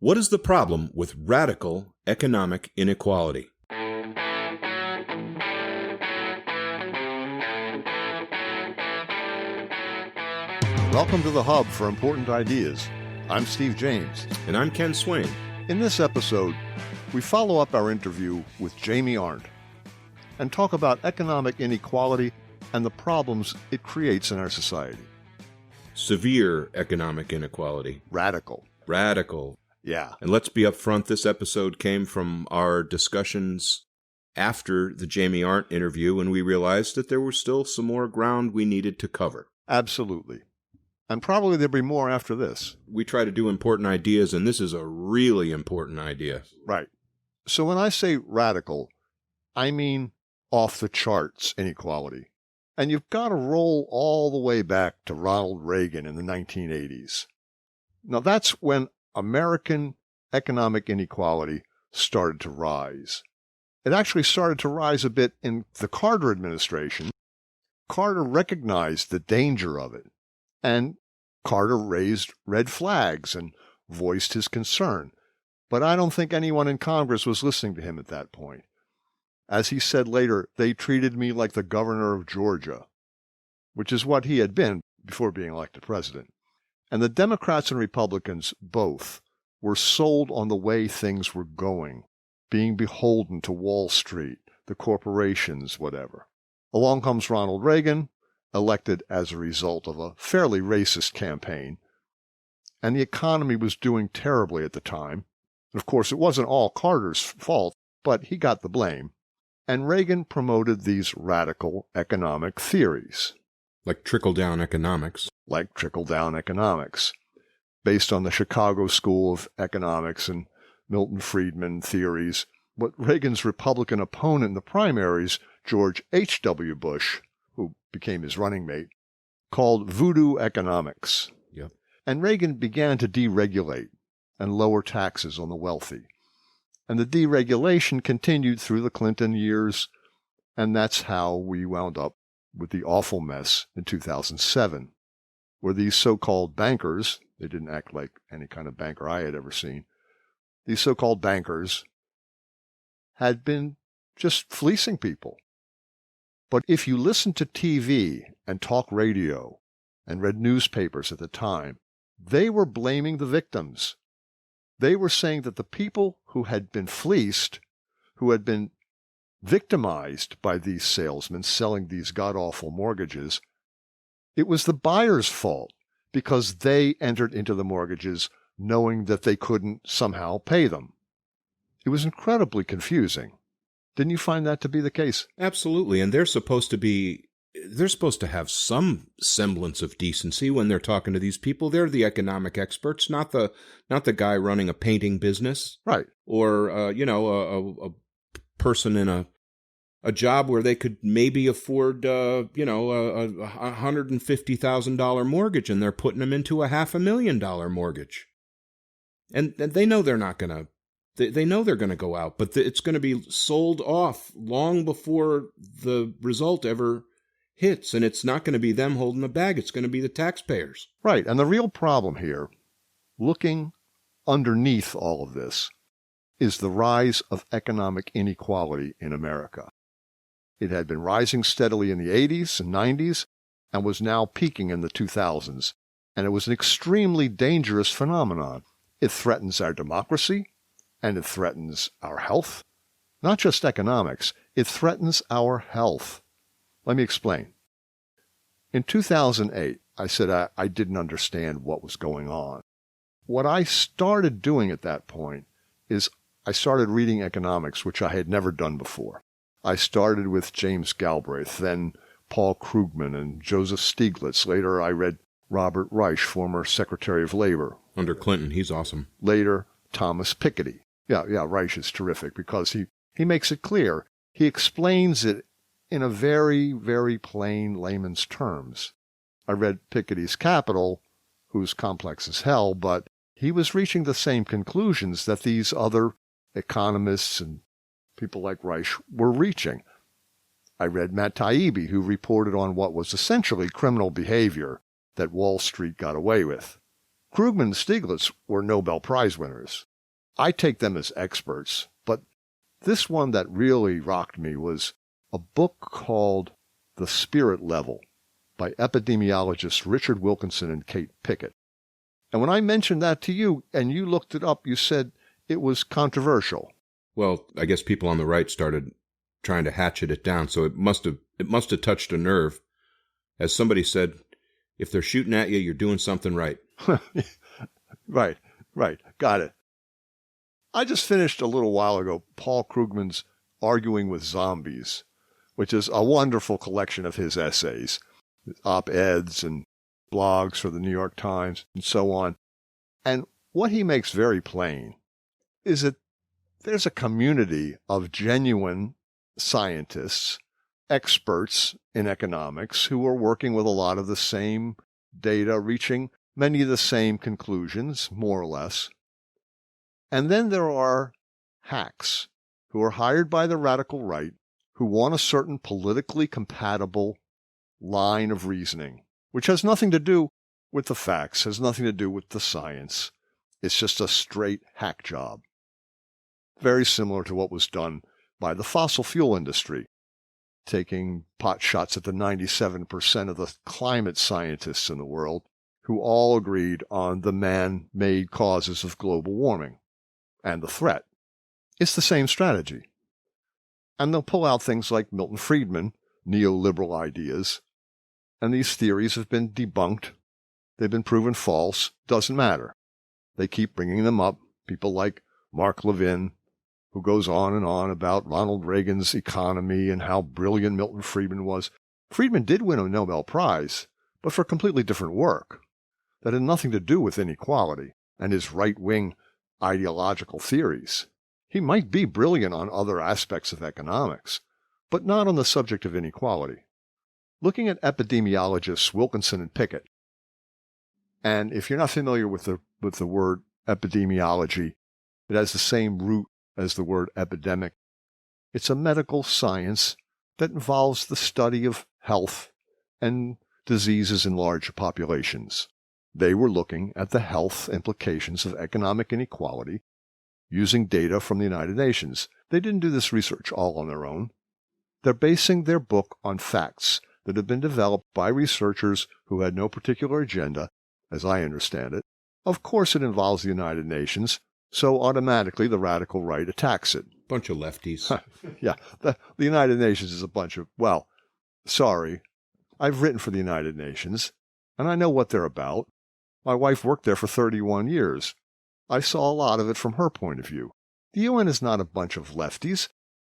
What is the problem with radical economic inequality? Welcome to the Hub for Important Ideas. I'm Steve James. And I'm Ken Swain. In this episode, we follow up our interview with Jamie Arndt and talk about economic inequality and the problems it creates in our society. Severe economic inequality. Radical. Yeah. And let's be upfront, this episode came from our discussions after the Jamie Arndt interview, and we realized that there was still some more ground we needed to cover. Absolutely. And probably there'll be more after this. We try to do important ideas, and this is a really important idea. Right. So when I say radical, I mean off the charts inequality. And you've got to roll all the way back to Ronald Reagan in the 1980s. Now that's when American economic inequality started to rise. It actually started to rise a bit in the Carter administration. Carter recognized the danger of it, and Carter raised red flags and voiced his concern. But I don't think anyone in Congress was listening to him at that point. As he said later, they treated me like the governor of Georgia, which is what he had been before being elected president. And the Democrats and Republicans both were sold on the way things were going, being beholden to Wall Street, the corporations, whatever. Along comes Ronald Reagan, elected as a result of a fairly racist campaign, and the economy was doing terribly at the time. And of course, it wasn't all Carter's fault, but he got the blame. And Reagan promoted these radical economic theories. Like trickle-down economics. Based on the Chicago School of Economics and Milton Friedman theories. What Reagan's Republican opponent in the primaries, George H.W. Bush, who became his running mate, called voodoo economics. Yep. And Reagan began to deregulate and lower taxes on the wealthy. And the deregulation continued through the Clinton years, and that's how we wound up with the awful mess in 2007, where these so-called bankers, they didn't act like any kind of banker I had ever seen, these so-called bankers had been just fleecing people. But if you listened to TV and talk radio and read newspapers at the time, they were blaming the victims. They were saying that the people who had been fleeced, who had been victimized by these salesmen selling these god-awful mortgages, it was the buyer's fault because they entered into the mortgages knowing that they couldn't somehow pay them. It was incredibly confusing. Didn't you find that to be the case? Absolutely, and they're supposed to have some semblance of decency when they're talking to these people. They're the economic experts, not the guy running a painting business, right? Or a person in a job where they could maybe afford a $150,000 mortgage, and they're putting them into a $500,000 mortgage, and they know they're not gonna. They know they're going to go out, but it's going to be sold off long before the result ever hits, and it's not going to be them holding the bag. It's going to be the taxpayers. Right, and the real problem here, looking underneath all of this, is the rise of economic inequality in America. It had been rising steadily in the 80s and 90s and was now peaking in the 2000s, and it was an extremely dangerous phenomenon. It threatens our democracy, and it threatens our health. Not just economics, it threatens our health. Let me explain. In 2008, I said I didn't understand what was going on. What I started doing at that point is I started reading economics, which I had never done before. I started with James Galbraith, then Paul Krugman and Joseph Stiglitz. Later, I read Robert Reich, former Secretary of Labor. Under Clinton, he's awesome. Later, Thomas Piketty. Yeah, Reich is terrific because he makes it clear. He explains it in a very, very plain layman's terms. I read Piketty's Capital, who's complex as hell, but he was reaching the same conclusions that these other economists and people like Reich were reaching. I read Matt Taibbi, who reported on what was essentially criminal behavior that Wall Street got away with. Krugman and Stiglitz were Nobel Prize winners. I take them as experts, but this one that really rocked me was a book called The Spirit Level by epidemiologists Richard Wilkinson and Kate Pickett. And when I mentioned that to you and you looked it up, you said it was controversial. Well, I guess people on the right started trying to hatchet it down, so it must have touched a nerve. As somebody said, if they're shooting at you, you're doing something right. Right. Got it. I just finished a little while ago Paul Krugman's Arguing with Zombies, which is a wonderful collection of his essays, op-eds and blogs for the New York Times and so on. And what he makes very plain is that there's a community of genuine scientists, experts in economics, who are working with a lot of the same data, reaching many of the same conclusions, more or less. And then there are hacks who are hired by the radical right who want a certain politically compatible line of reasoning, which has nothing to do with the facts, has nothing to do with the science. It's just a straight hack job. Very similar to what was done by the fossil fuel industry, taking pot shots at the 97% of the climate scientists in the world who all agreed on the man-made causes of global warming and the threat. It's the same strategy. And they'll pull out things like Milton Friedman, neoliberal ideas, and these theories have been debunked. They've been proven false. Doesn't matter. They keep bringing them up. People like Mark Levin, who goes on and on about Ronald Reagan's economy and how brilliant Milton Friedman was. Friedman did win a Nobel Prize, but for completely different work that had nothing to do with inequality and his right-wing ideological theories. He might be brilliant on other aspects of economics, but not on the subject of inequality. Looking at epidemiologists Wilkinson and Pickett, and if you're not familiar with the word epidemiology, it has the same root as the word epidemic. It's a medical science that involves the study of health and diseases in large populations. They were looking at the health implications of economic inequality using data from the United Nations. They didn't do this research all on their own. They're basing their book on facts that have been developed by researchers who had no particular agenda, as I understand it. Of course, it involves the United Nations, so automatically the radical right attacks it. Bunch of lefties. Yeah, the United Nations is a bunch of, well, sorry, I've written for the United Nations, and I know what they're about. My wife worked there for 31 years. I saw a lot of it from her point of view. The UN is not a bunch of lefties.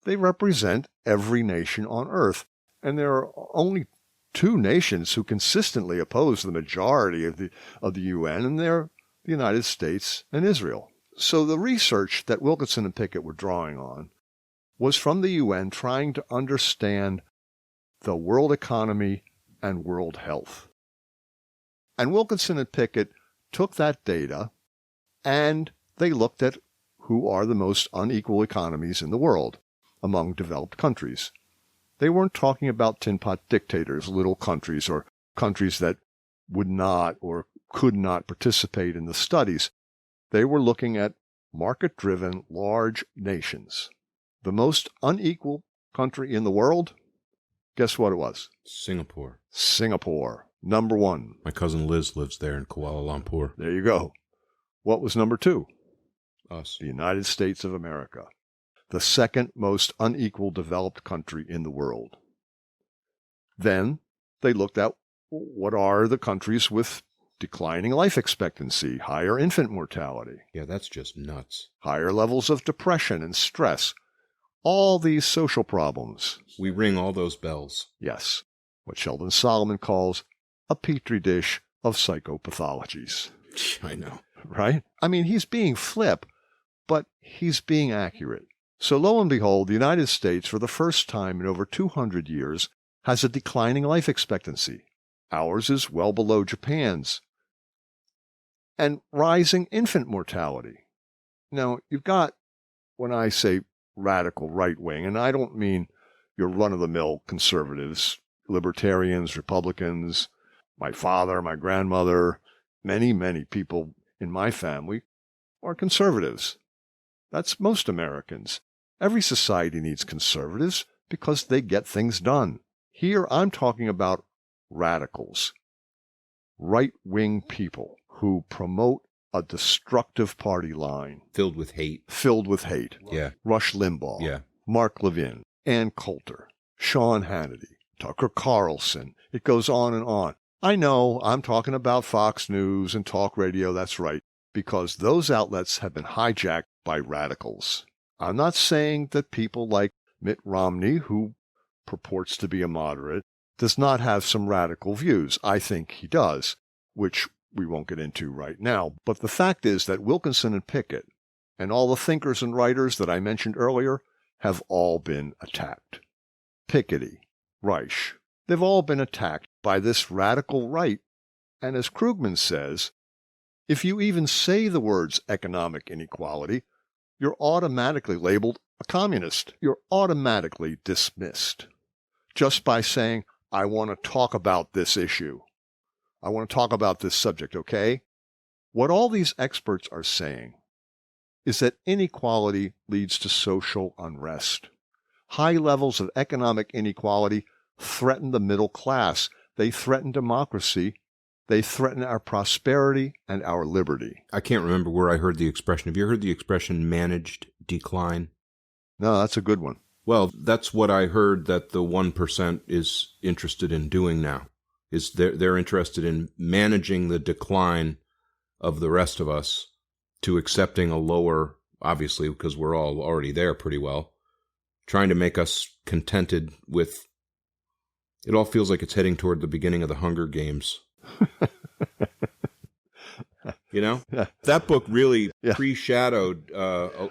They represent every nation on Earth, and there are only two nations who consistently oppose the majority of the UN, and they're the United States and Israel. So the research that Wilkinson and Pickett were drawing on was from the UN trying to understand the world economy and world health. And Wilkinson and Pickett took that data and they looked at who are the most unequal economies in the world among developed countries. They weren't talking about tin pot dictators, little countries, or countries that would not or could not participate in the studies. They were looking at market-driven large nations. The most unequal country in the world, guess what it was? Singapore. Singapore, number one. My cousin Liz lives there in Kuala Lumpur. There you go. What was number two? Us. The United States of America, the second most unequal developed country in the world. Then they looked at what are the countries with declining life expectancy, higher infant mortality. Yeah, that's just nuts. Higher levels of depression and stress. All these social problems. We ring all those bells. Yes, what Sheldon Solomon calls a petri dish of psychopathologies. I know. Right? I mean, he's being flip, but he's being accurate. So lo and behold, the United States, for the first time in over 200 years, has a declining life expectancy. Ours is well below Japan's. And rising infant mortality. Now, you've got, when I say radical right-wing, and I don't mean your run-of-the-mill conservatives, libertarians, Republicans, my father, my grandmother, many, many people in my family are conservatives. That's most Americans. Every society needs conservatives because they get things done. Here I'm talking about radicals, right-wing people who promote a destructive party line. Filled with hate. Yeah. Rush Limbaugh. Yeah. Mark Levin. Ann Coulter. Sean Hannity. Tucker Carlson. It goes on and on. I know I'm talking about Fox News and talk radio, that's right, because those outlets have been hijacked by radicals. I'm not saying that people like Mitt Romney, who purports to be a moderate, does not have some radical views. I think he does, which we won't get into right now. But the fact is that Wilkinson and Pickett and all the thinkers and writers that I mentioned earlier have all been attacked. Piketty, Reich, they've all been attacked by this radical right. And as Krugman says, if you even say the words economic inequality, you're automatically labeled a communist. You're automatically dismissed just by saying, I want to talk about this issue. I want to talk about this subject, okay? What all these experts are saying is that inequality leads to social unrest. High levels of economic inequality threaten the middle class. They threaten democracy. They threaten our prosperity and our liberty. I can't remember where I heard the expression. Have you heard the expression managed decline? No, that's a good one. Well, that's what I heard that the 1% is interested in doing now. Is they're interested in managing the decline of the rest of us to accepting a lower, obviously, because we're all already there pretty well, trying to make us contented with, it all feels like it's heading toward the beginning of the Hunger Games. You know? Yeah. That book really pre-shadowed, Oh,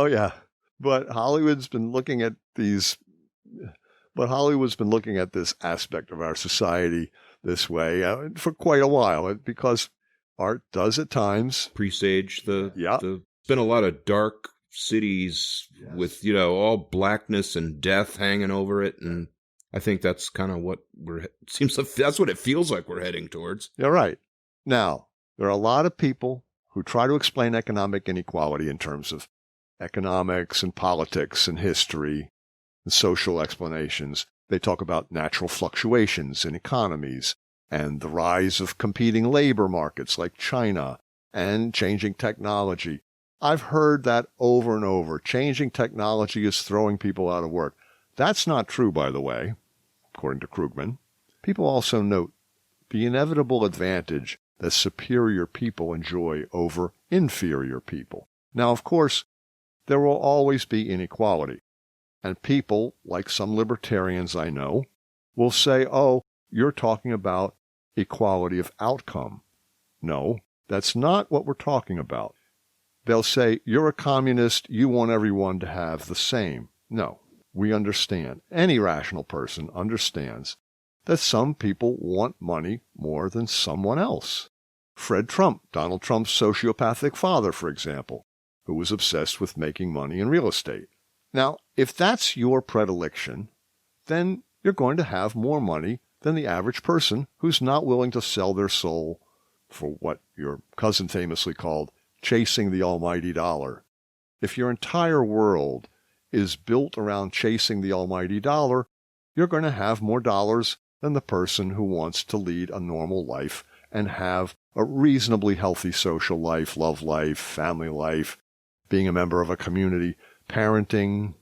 yeah. But Hollywood's been looking at this aspect of our society this way for quite a while, because art does at times presage there's been a lot of dark cities with, all blackness and death hanging over it. And I think that's kind of what that's what it feels like we're heading towards. You're right. Now, there are a lot of people who try to explain economic inequality in terms of economics and politics and history and social explanations. They talk about natural fluctuations in economies and the rise of competing labor markets like China and changing technology. I've heard that over and over. Changing technology is throwing people out of work. That's not true, by the way, according to Krugman. People also note the inevitable advantage that superior people enjoy over inferior people. Now, of course, there will always be inequality. And people, like some libertarians I know, will say, oh, you're talking about equality of outcome. No, that's not what we're talking about. They'll say, you're a communist, you want everyone to have the same. No, we understand. Any rational person understands that some people want money more than someone else. Fred Trump, Donald Trump's sociopathic father, for example, who was obsessed with making money in real estate. Now, if that's your predilection, then you're going to have more money than the average person who's not willing to sell their soul for what your cousin famously called chasing the almighty dollar. If your entire world is built around chasing the almighty dollar, you're going to have more dollars than the person who wants to lead a normal life and have a reasonably healthy social life, love life, family life, being a member of a community, parenting,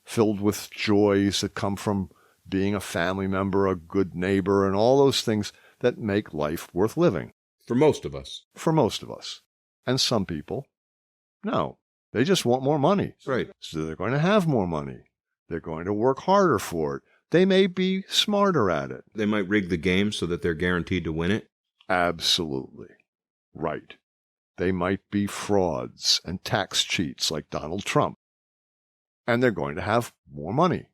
filled with joys that come from being a family member, a good neighbor, and all those things that make life worth living. For most of us. For most of us. And some people, no, they just want more money. Right. So they're going to have more money. They're going to work harder for it. They may be smarter at it. They might rig the game so that they're guaranteed to win it. Absolutely. Right. They might be frauds and tax cheats like Donald Trump. And they're going to have more money.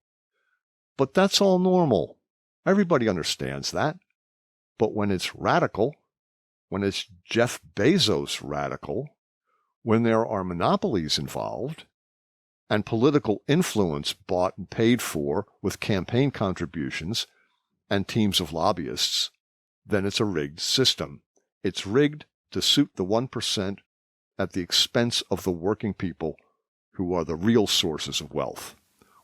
But that's all normal. Everybody understands that. But when it's radical, when it's Jeff Bezos radical, when there are monopolies involved, and political influence bought and paid for with campaign contributions and teams of lobbyists, then it's a rigged system. It's rigged to suit the 1% at the expense of the working people who are the real sources of wealth.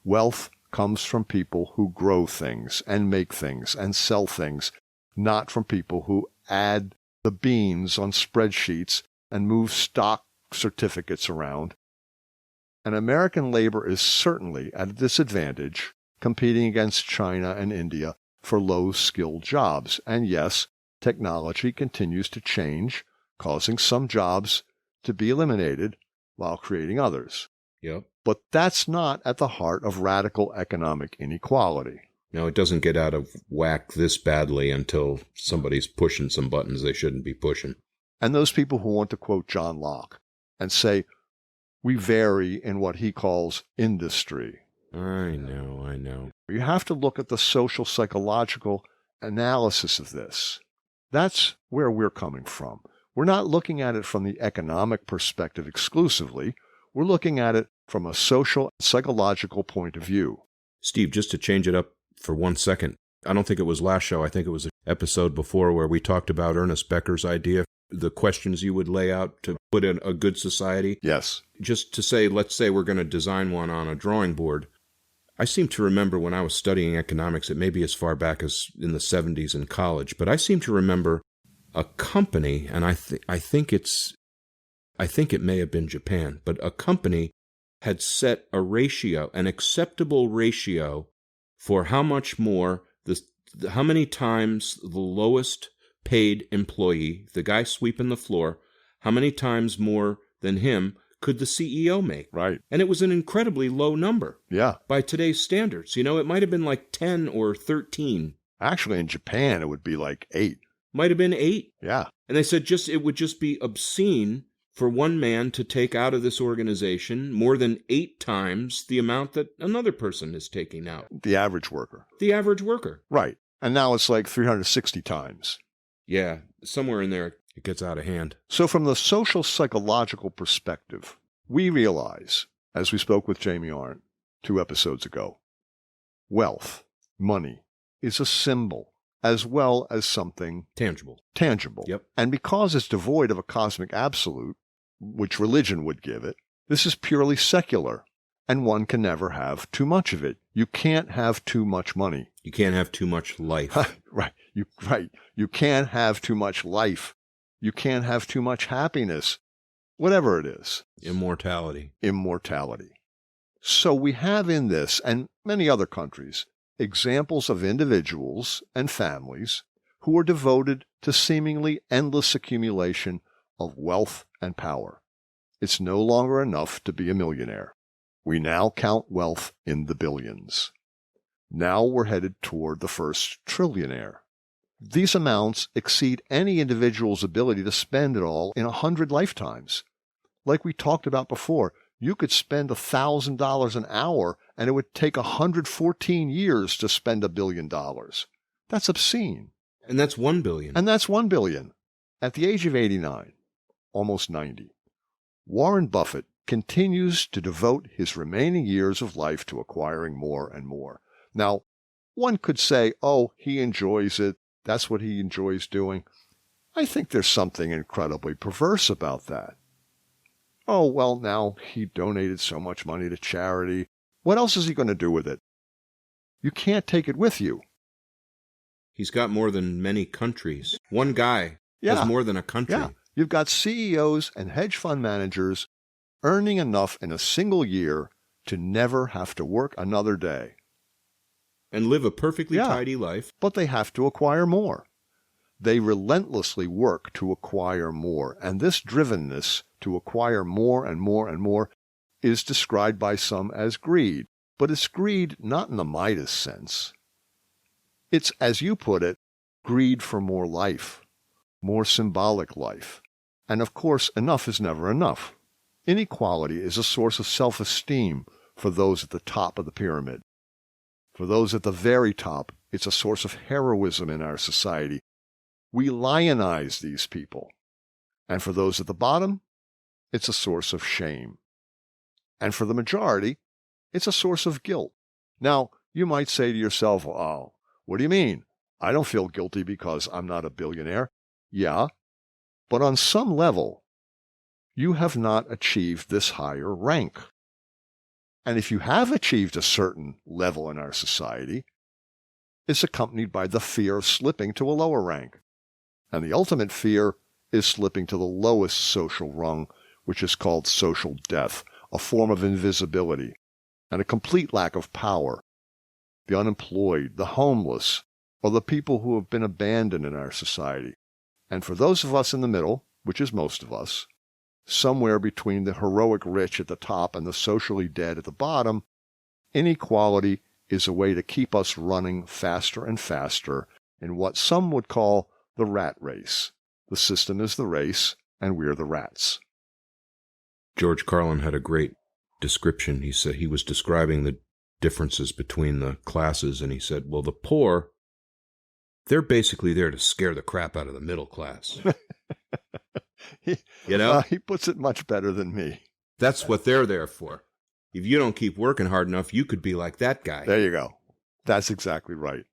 Wealth comes from people who grow things and make things and sell things, not from people who add the beans on spreadsheets and move stock certificates around. And American labor is certainly at a disadvantage competing against China and India for low-skilled jobs. And yes, technology continues to change, causing some jobs to be eliminated while creating others. Yep. But that's not at the heart of radical economic inequality. No, it doesn't get out of whack this badly until somebody's pushing some buttons they shouldn't be pushing. And those people who want to quote John Locke and say, we vary in what he calls industry. I know. You have to look at the social psychological analysis of this. That's where we're coming from. We're not looking at it from the economic perspective exclusively. We're looking at it from a social psychological point of view. Steve, just to change it up for 1 second, I don't think it was last show. I think it was an episode before where we talked about Ernest Becker's idea, the questions you would lay out to put in a good society. Yes. Just to say, let's say we're going to design one on a drawing board. I seem to remember when I was studying economics, it may be as far back as in the 70s in college, but I seem to remember a company, and I think it may have been Japan, but a company had set a ratio, an acceptable ratio for how much more, how many times the lowest paid employee, the guy sweeping the floor, how many times more than him could the CEO make? Right. And it was an incredibly low number. Yeah. By today's standards. You know, it might have been like 10 or 13. Actually, in Japan, it would be like 8. Might have been 8. Yeah. And they said it would just be obscene for one man to take out of this organization more than 8 times the amount that another person is taking out. The average worker. The average worker. Right. And now it's like 360 times. Yeah. Somewhere in there, it gets out of hand. So from the social psychological perspective, we realize, as we spoke with Jamie Arndt 2 episodes ago, wealth, money, is a symbol as well as something tangible. Yep. And because it's devoid of a cosmic absolute, which religion would give it, this is purely secular, and one can never have too much of it. You can't have too much money. You can't have too much life. Right. You can't have too much life. You can't have too much happiness. Whatever it is. Immortality. So we have in this, and many other countries, examples of individuals and families who are devoted to seemingly endless accumulation of wealth and power. It's no longer enough to be a millionaire. We now count wealth in the billions. Now we're headed toward the first trillionaire. These amounts exceed any individual's ability to spend it all in 100 lifetimes. Like we talked about before, you could spend $1,000 an hour and it would take 114 years to spend $1 billion. That's obscene. And that's 1 billion. And that's 1 billion. At the age of 89, almost 90, Warren Buffett continues to devote his remaining years of life to acquiring more and more. Now, one could say, oh, he enjoys it. That's what he enjoys doing. I think there's something incredibly perverse about that. Oh, well, now he donated so much money to charity. What else is he going to do with it? You can't take it with you. He's got more than many countries. One guy has more than a country. Yeah. You've got CEOs and hedge fund managers earning enough in a single year to never have to work another day. And live a perfectly tidy life. But they have to acquire more. They relentlessly work to acquire more. And this drivenness to acquire more and more and more is described by some as greed. But it's greed not in the Midas sense. It's, as you put it, greed for more life, more symbolic life. And of course, enough is never enough. Inequality is a source of self-esteem for those at the top of the pyramid. For those at the very top, it's a source of heroism in our society. We lionize these people. And for those at the bottom, it's a source of shame. And for the majority, it's a source of guilt. Now, you might say to yourself, oh, what do you mean? I don't feel guilty because I'm not a billionaire. Yeah, but on some level, you have not achieved this higher rank. And if you have achieved a certain level in our society, it's accompanied by the fear of slipping to a lower rank. And the ultimate fear is slipping to the lowest social rung, which is called social death, a form of invisibility and a complete lack of power. The unemployed, the homeless, or the people who have been abandoned in our society. And for those of us in the middle, which is most of us, somewhere between the heroic rich at the top and the socially dead at the bottom, inequality is a way to keep us running faster and faster in what some would call the rat race. The system is the race, and we're the rats. George Carlin had a great description. He said he was describing the differences between the classes, and he said, well, the poor, they're basically there to scare the crap out of the middle class. You know? He puts it much better than me. That's what they're there for. If you don't keep working hard enough, you could be like that guy. There you go. That's exactly right.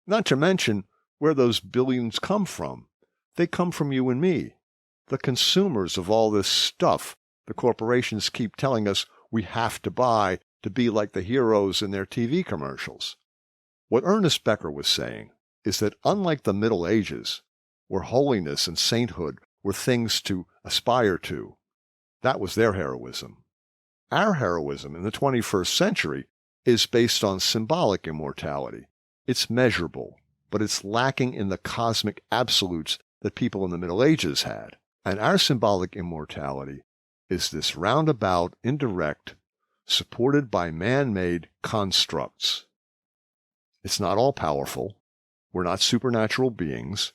Not to mention where those billions come from. They come from you and me, the consumers of all this stuff the corporations keep telling us we have to buy to be like the heroes in their TV commercials. What Ernest Becker was saying is that unlike the Middle Ages, where holiness and sainthood were things to aspire to, that was their heroism. Our heroism in the 21st century is based on symbolic immortality. It's measurable, but it's lacking in the cosmic absolutes that people in the Middle Ages had. And our symbolic immortality is this roundabout, indirect, supported by man-made constructs. It's not all-powerful. We're not supernatural beings.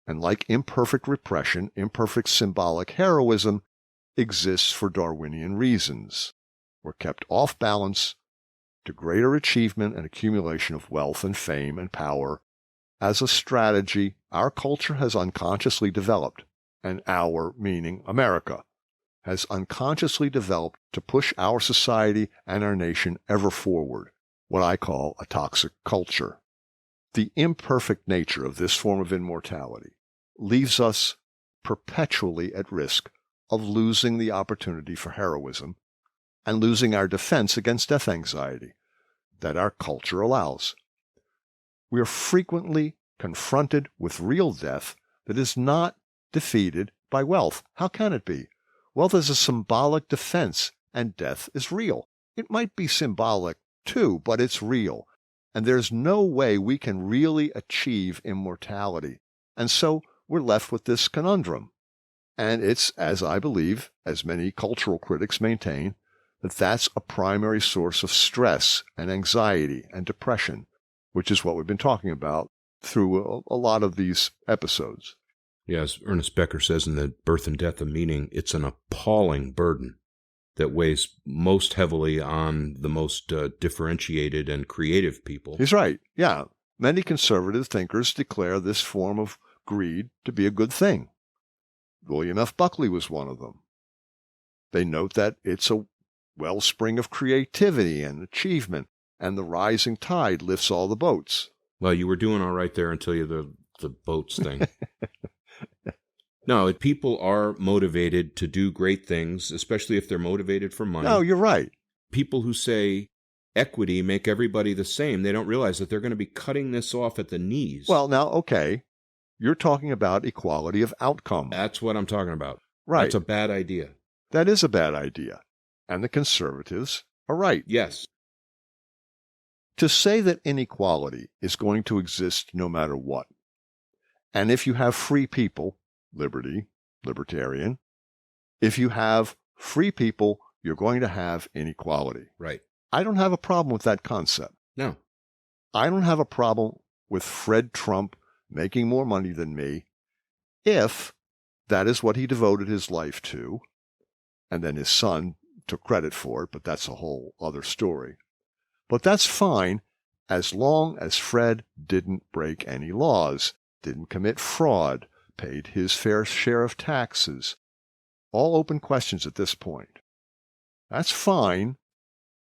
And like imperfect repression, imperfect symbolic heroism exists for Darwinian reasons. We're kept off balance to greater achievement and accumulation of wealth and fame and power as a strategy our culture has unconsciously developed, and our, meaning America, has unconsciously developed to push our society and our nation ever forward, what I call a toxic culture. The imperfect nature of this form of immortality leaves us perpetually at risk of losing the opportunity for heroism and losing our defense against death anxiety that our culture allows. We are frequently confronted with real death that is not defeated by wealth. How can it be? Wealth is a symbolic defense, and death is real. It might be symbolic too, but it's real. And there's no way we can really achieve immortality. And so we're left with this conundrum. And it's, as I believe, as many cultural critics maintain, that that's a primary source of stress and anxiety and depression, which is what we've been talking about through a lot of these episodes. Yes, Ernest Becker says in The Birth and Death of Meaning, it's an appalling burden that weighs most heavily on the most differentiated and creative people. He's right. Yeah. Many conservative thinkers declare this form of greed to be a good thing. William F. Buckley was one of them. They note that it's a wellspring of creativity and achievement, and the rising tide lifts all the boats. Well, you were doing all right there until you the boats thing. No, people are motivated to do great things, especially if they're motivated for money. No, you're right. People who say equity make everybody the same, they don't realize that they're going to be cutting this off at the knees. Well, now, okay, you're talking about equality of outcome. That's what I'm talking about. Right. That's a bad idea. That is a bad idea. And the conservatives are right. Yes. To say that inequality is going to exist no matter what, and if you have free people, liberty, libertarian, if you have free people, you're going to have inequality. Right. I don't have a problem with that concept. No. I don't have a problem with Fred Trump making more money than me if that is what he devoted his life to, and then his son took credit for it, but that's a whole other story. But that's fine as long as Fred didn't break any laws, didn't commit fraud, paid his fair share of taxes. All open questions at this point. That's fine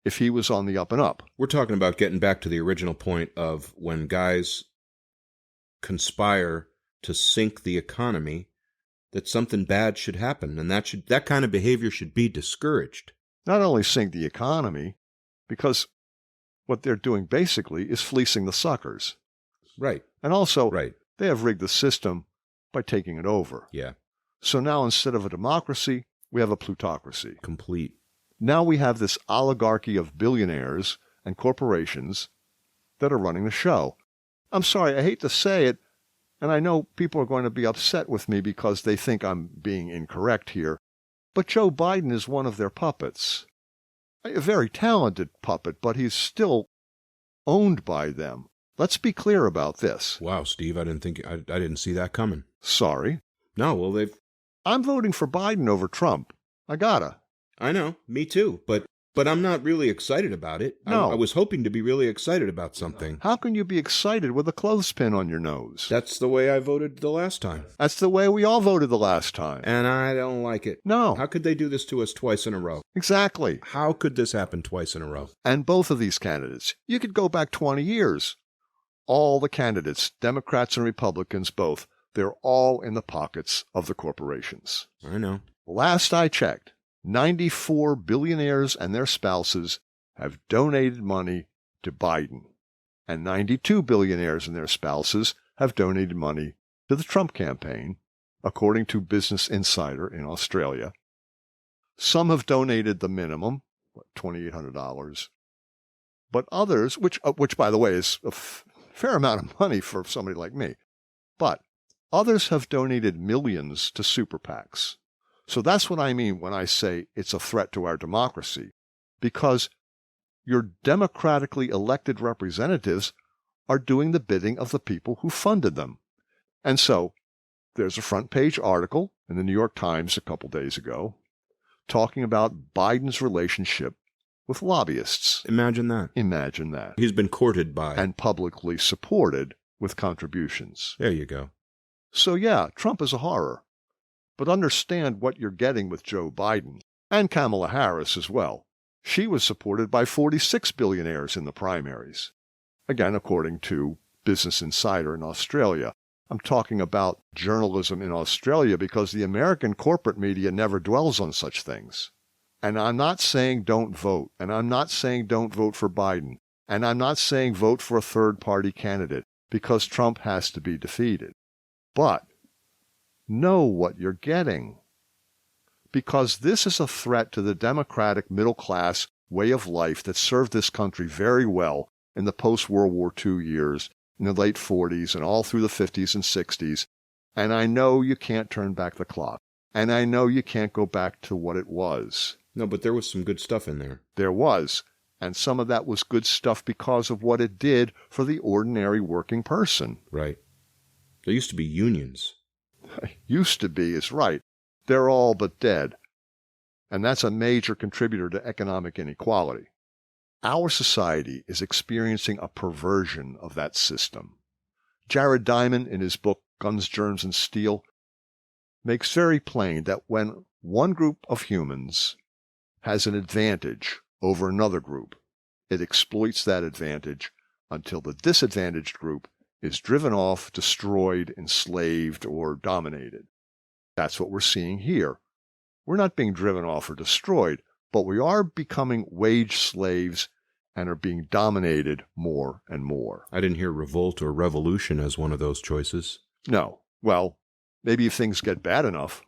if he was on the up and up. We're talking about getting back to the original point of when guys conspire to sink the economy, that something bad should happen, and that kind of behavior should be discouraged. not only sink the economy, because what they're doing basically is fleecing the suckers. Right. And also, Right. they have rigged the system by taking it over. Yeah. So now instead of a democracy, we have a plutocracy. Complete. Now we have this oligarchy of billionaires and corporations that are running the show. I'm sorry, I hate to say it, and I know people are going to be upset with me because they think I'm being incorrect here, but Joe Biden is one of their puppets. A very talented puppet, but he's still owned by them. Let's be clear about this. Wow, Steve, I didn't see that coming. Sorry. No, well, I'm voting for Biden over Trump. I gotta. I know, me too, but I'm not really excited about it. No. I was hoping to be really excited about something. How can you be excited with a clothespin on your nose? That's the way I voted the last time. That's the way we all voted the last time. And I don't like it. No. How could they do this to us twice in a row? Exactly. How could this happen twice in a row? And both of these candidates, you could go back 20 years. All the candidates, Democrats and Republicans both, they're all in the pockets of the corporations. I know. Last I checked, 94 billionaires and their spouses have donated money to Biden, and 92 billionaires and their spouses have donated money to the Trump campaign, according to Business Insider in Australia. Some have donated the minimum, $2,800, but others, which by the way is a fair amount of money for somebody like me, but others have donated millions to super PACs. So that's what I mean when I say it's a threat to our democracy, because your democratically elected representatives are doing the bidding of the people who funded them. And so there's a front page article in the New York Times a couple days ago talking about Biden's relationship with lobbyists. Imagine that. Imagine that. He's been courted by. And publicly supported with contributions. There you go. So yeah, Trump is a horror. But understand what you're getting with Joe Biden, and Kamala Harris as well. She was supported by 46 billionaires in the primaries. Again, according to Business Insider in Australia. I'm talking about journalism in Australia because the American corporate media never dwells on such things. And I'm not saying don't vote, and I'm not saying don't vote for Biden, and I'm not saying vote for a third-party candidate because Trump has to be defeated. But know what you're getting. Because this is a threat to the democratic middle-class way of life that served this country very well in the post-World War II years, in the late 40s and all through the 50s and 60s. And I know you can't turn back the clock. And I know you can't go back to what it was. No, but there was some good stuff in there. There was. And some of that was good stuff because of what it did for the ordinary working person. Right. There used to be unions. Used to be is right. They're all but dead. And that's a major contributor to economic inequality. Our society is experiencing a perversion of that system. Jared Diamond, in his book Guns, Germs, and Steel, makes very plain that when one group of humans has an advantage over another group, it exploits that advantage until the disadvantaged group is driven off, destroyed, enslaved, or dominated. That's what we're seeing here. We're not being driven off or destroyed, but we are becoming wage slaves and are being dominated more and more. I didn't hear revolt or revolution as one of those choices. No. Well, maybe if things get bad enough.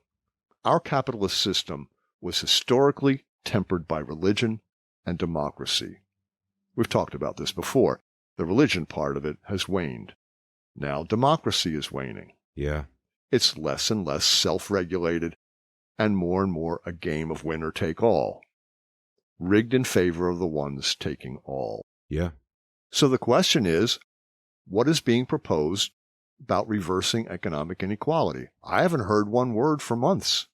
Our capitalist system was historically tempered by religion and democracy. We've talked about this before. The religion part of it has waned. Now democracy is waning. Yeah. It's less and less self-regulated and more a game of winner take all, rigged in favor of the ones taking all. Yeah. So the question is, what is being proposed about reversing economic inequality? I haven't heard one word for months.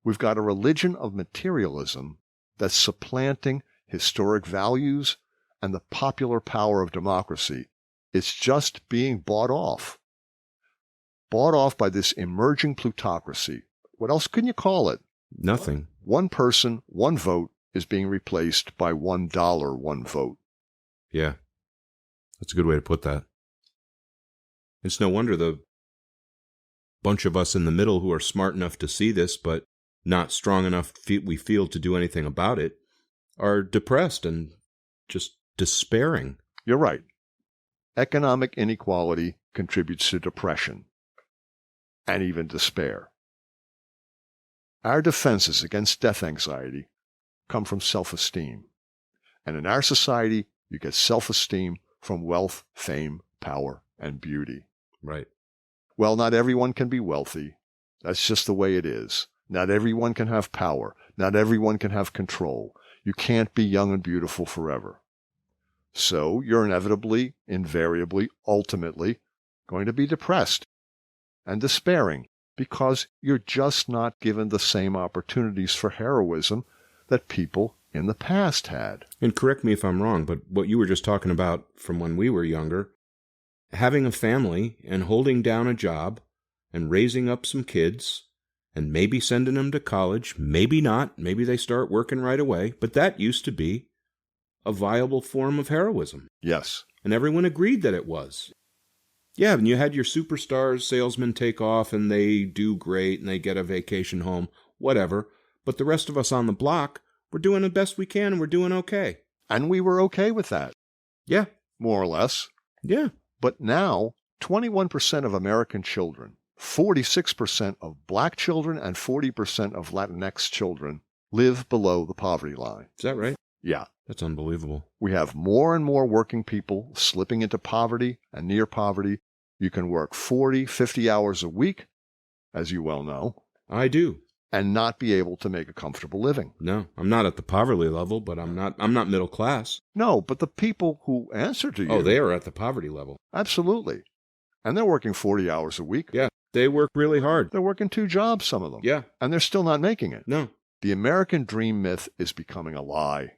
We've got a religion of materialism that's supplanting historic values and the popular power of democracy. It's just being bought off by this emerging plutocracy. What else can you call it? Nothing. One person, one vote is being replaced by $1, one vote. Yeah. That's a good way to put that. It's no wonder the bunch of us in the middle who are smart enough to see this, but not strong enough we feel to do anything about it, are depressed and just despairing. You're right. Economic inequality contributes to depression and even despair. Our defenses against death anxiety come from self-esteem. And in our society, you get self-esteem from wealth, fame, power, and beauty. Right. Well, not everyone can be wealthy. That's just the way it is. Not everyone can have power. Not everyone can have control. You can't be young and beautiful forever. So you're inevitably, invariably, ultimately going to be depressed and despairing because you're just not given the same opportunities for heroism that people in the past had. And correct me if I'm wrong, but what you were just talking about from when we were younger, having a family and holding down a job and raising up some kids and maybe sending them to college, maybe not, maybe they start working right away, but that used to be a viable form of heroism. Yes. And everyone agreed that it was. Yeah, and you had your superstars, salesmen take off and they do great and they get a vacation home, whatever. But the rest of us on the block, we're doing the best we can and we're doing okay. And we were okay with that. Yeah. More or less. Yeah. But now, 21% of American children, 46% of black children, and 40% of Latinx children live below the poverty line. Is that right? Yeah. That's unbelievable. We have more and more working people slipping into poverty and near poverty. You can work 40, 50 hours a week, as you well know. I do. And not be able to make a comfortable living. No, I'm not at the poverty level, but I'm not middle class. No, but the people who answer to you. Oh, they are at the poverty level. Absolutely. And they're working 40 hours a week. Yeah, they work really hard. They're working 2 jobs, some of them. Yeah. And they're still not making it. No. The American dream myth is becoming a lie.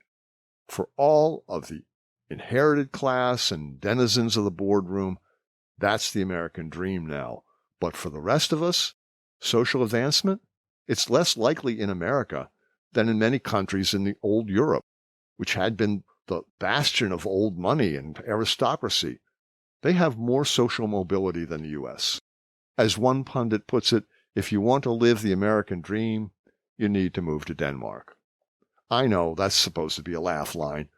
For all of the inherited class and denizens of the boardroom, that's the American dream now. But for the rest of us, social advancement, it's less likely in America than in many countries in the old Europe, which had been the bastion of old money and aristocracy. They have more social mobility than the U.S. As one pundit puts it, if you want to live the American dream, you need to move to Denmark. I know that's supposed to be a laugh line,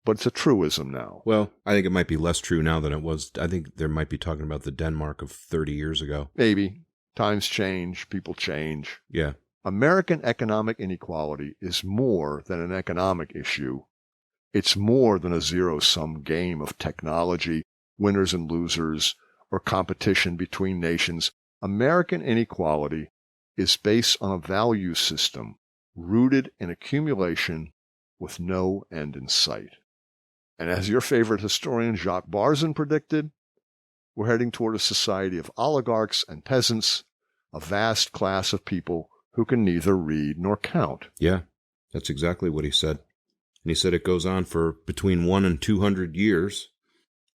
but it's a truism now. Well, I think it might be less true now than it was. I think they might be talking about the Denmark of 30 years ago. Maybe. Times change, people change. Yeah. American economic inequality is more than an economic issue. It's more than a zero-sum game of technology, winners and losers, or competition between nations. American inequality is based on a value system rooted in accumulation with no end in sight. And as your favorite historian Jacques Barzun predicted, we're heading toward a society of oligarchs and peasants, a vast class of people who can neither read nor count. Yeah, that's exactly what he said. And he said it goes on for between 100 and 200 years.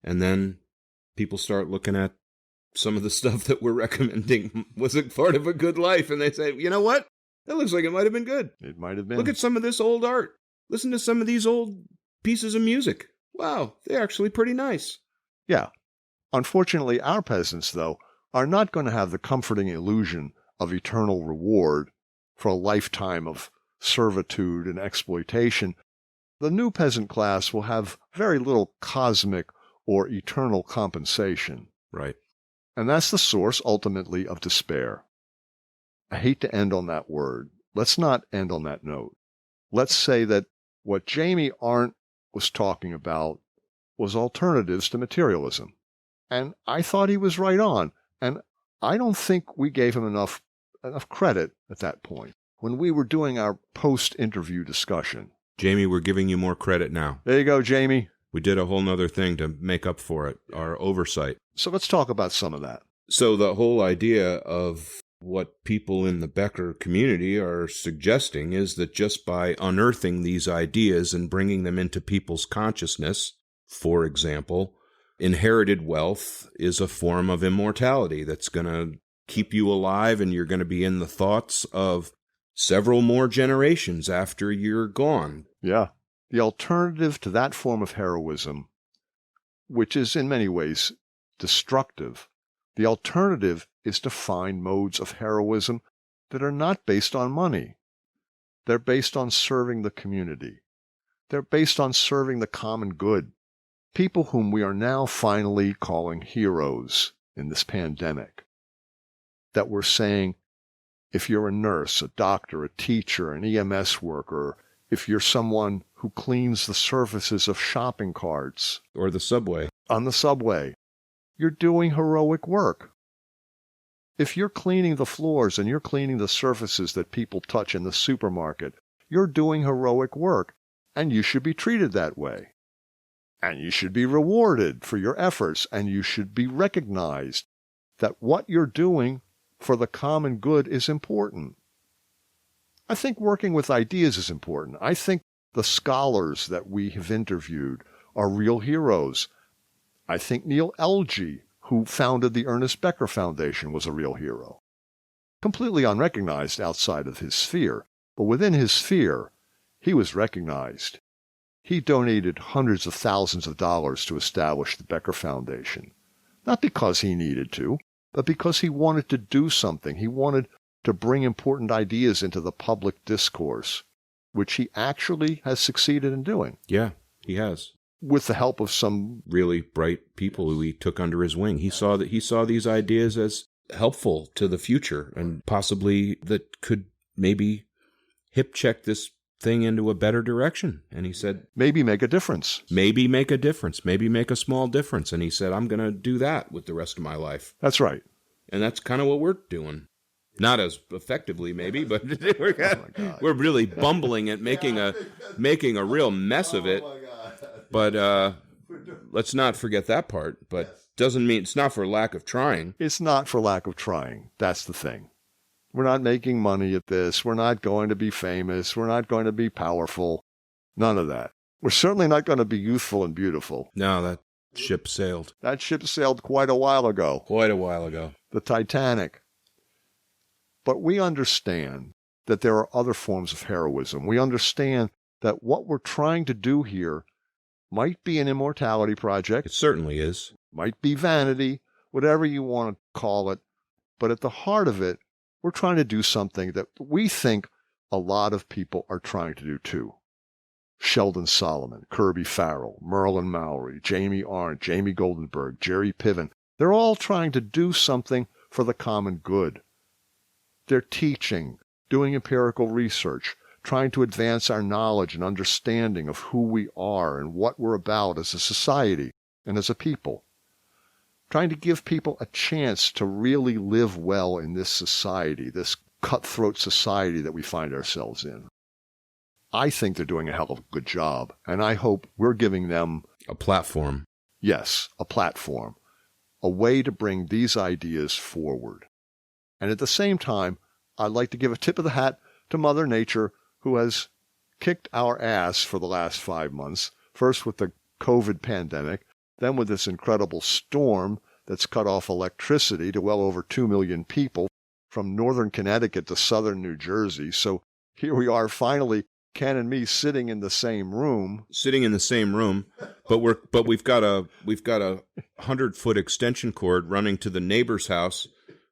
And then people start looking at some of the stuff that we're recommending was a part of a good life. And they say, you know what? That looks like it might have been good. It might have been. Look at some of this old art. Listen to some of these old pieces of music. Wow, they're actually pretty nice. Yeah. Unfortunately, our peasants, though, are not going to have the comforting illusion of eternal reward for a lifetime of servitude and exploitation. The new peasant class will have very little cosmic or eternal compensation. Right. And that's the source, ultimately, of despair. I hate to end on that word. Let's not end on that note. Let's say that what Jamie Arndt was talking about was alternatives to materialism. And I thought he was right on. And I don't think we gave him enough credit at that point when we were doing our post-interview discussion. Jamie, we're giving you more credit now. There you go, Jamie. We did a whole nother thing to make up for it, our oversight. So let's talk about some of that. So the whole idea of what people in the Becker community are suggesting is that just by unearthing these ideas and bringing them into people's consciousness, for example, inherited wealth is a form of immortality that's going to keep you alive, and you're going to be in the thoughts of several more generations after you're gone. Yeah. The alternative to that form of heroism, which is in many ways destructive, the alternative is to find modes of heroism that are not based on money. They're based on serving the community. They're based on serving the common good. People whom we are now finally calling heroes in this pandemic. That we're saying, if you're a nurse, a doctor, a teacher, an EMS worker, if you're someone who cleans the surfaces of shopping carts. Or the subway. On the subway. You're doing heroic work. If you're cleaning the floors and you're cleaning the surfaces that people touch in the supermarket, you're doing heroic work, and you should be treated that way. And you should be rewarded for your efforts, and you should be recognized that what you're doing for the common good is important. I think working with ideas is important. I think the scholars that we have interviewed are real heroes. I think Neil Elgee, who founded the Ernest Becker Foundation, was a real hero. Completely unrecognized outside of his sphere, but within his sphere, he was recognized. He donated hundreds of thousands of dollars to establish the Becker Foundation, not because he needed to, but because he wanted to do something. He wanted to bring important ideas into the public discourse, which he actually has succeeded in doing. Yeah, he has. With the help of some really bright people who he took under his wing. He saw these ideas as helpful to the future and possibly that could maybe hip check this thing into a better direction. And he said, maybe make a difference. Maybe make a difference. Maybe make a small difference. And he said, I'm going to do that with the rest of my life. That's right. And that's kind of what we're doing. Not as effectively, maybe, but we're really bumbling at making a real mess of it. But let's not forget that part. But doesn't mean it's not for lack of trying. It's not for lack of trying. That's the thing. We're not making money at this. We're not going to be famous. We're not going to be powerful. None of that. We're certainly not going to be youthful and beautiful. No, that ship sailed. That ship sailed quite a while ago. Quite a while ago. The Titanic. But we understand that there are other forms of heroism. We understand that what we're trying to do here might be an immortality project. It certainly is. Might be vanity, whatever you want to call it. But at the heart of it, we're trying to do something that we think a lot of people are trying to do too. Sheldon Solomon, Kirby Farrell, Merlin Mowry, Jamie Arndt, Jamie Goldenberg, Jerry Piven. They're all trying to do something for the common good. They're teaching, doing empirical research, trying to advance our knowledge and understanding of who we are and what we're about as a society and as a people. Trying to give people a chance to really live well in this society, this cutthroat society that we find ourselves in. I think they're doing a hell of a good job, and I hope we're giving them a platform. Yes, a platform, a way to bring these ideas forward. And at the same time, I'd like to give a tip of the hat to Mother Nature, who has kicked our ass for the last 5 months, first with the COVID pandemic, then with this incredible storm that's cut off electricity to well over 2 million people from northern Connecticut to southern New Jersey. So here we are finally, Ken and me sitting in the same room. But we've got a 100-foot extension cord running to the neighbor's house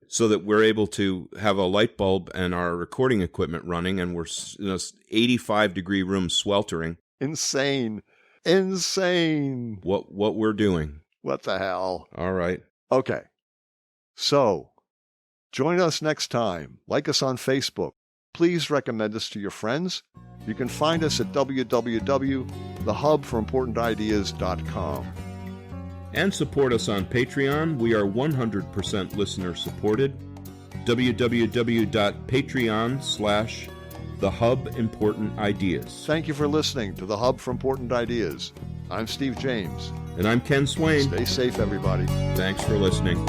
so that we're able to have a light bulb and our recording equipment running, and we're in a 85-degree room sweltering. Insane. What we're doing. What the hell? All right. Okay. So, join us next time. Like us on Facebook. Please recommend us to your friends. You can find us at www.thehubforimportantideas.com. And support us on Patreon. We are 100% listener supported. www.patreon.com/thehubimportantideas. Thank you for listening to The Hub for Important Ideas. I'm Steve James. And I'm Ken Swain. Stay safe, everybody. Thanks for listening.